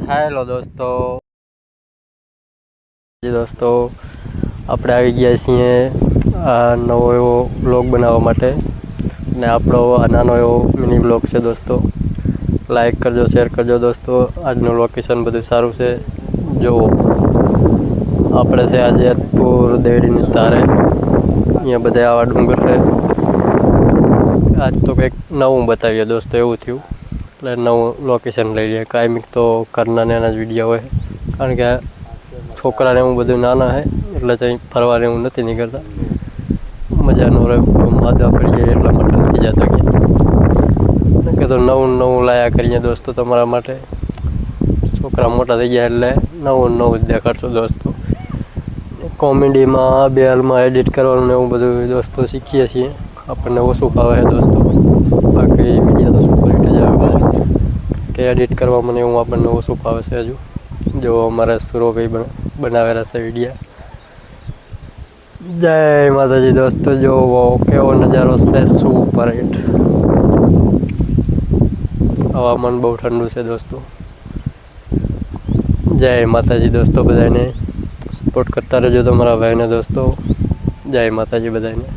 Hello દોસ્તો આપણે આવી ગયા છીએ આ નવો એવો બ્લોગ બનાવવા માટે ને આપણો આ નાનો એવો મિની બ્લોગ છે દોસ્તો. લાઈક કરજો, શેર કરજો દોસ્તો. આજનું લોકેશન બધું સારું છે. જુઓ આપણે છે આજે જેતપુર દેવડીની તારે. અહીંયા બધા આવા ડુંગર છે. આજ તો કંઈક નવું બતાવીએ દોસ્તો, એવું થયું એટલે નવું લોકેશન લઈ લઈએ. કાયમિક તો ઘરના નાના જ વિડીયો હોય, કારણ કે છોકરાને એવું બધું નાના છે એટલે કંઈ ફરવાને એવું નથી નીકળતા. મજાનો રહે, માદા પડી જાય એટલા માટે નથી જતા ક્યાં. કે તો નવું લાયા કરીએ દોસ્તો તમારા માટે. છોકરા મોટા થઈ ગયા એટલે નવું જ દેખાડશો દોસ્તો. કોમેડીમાં બે હાલમાં એડિટ કરવાનું એવું બધું દોસ્તો શીખીએ છીએ. આપણને ઓછું ફાવે છે દોસ્તો, બાકી વિડીયો તો સુપર હિટ જ આવે કે એડિટ કરવા મને એવું આપણને ઓછું ફાવે છે. હજુ જો અમારે સુરોભાઈ બનાવેલા છે વિડીયા. જય માતાજી દોસ્તો. જો કેવો નજારો છે, સુપર હિટ. હવામાન બહુ ઠંડુ છે દોસ્તો. જય માતાજી દોસ્તો. બધાને સપોર્ટ કરતા રહેજો તમારા ભાઈને દોસ્તો. જય માતાજી બધાને.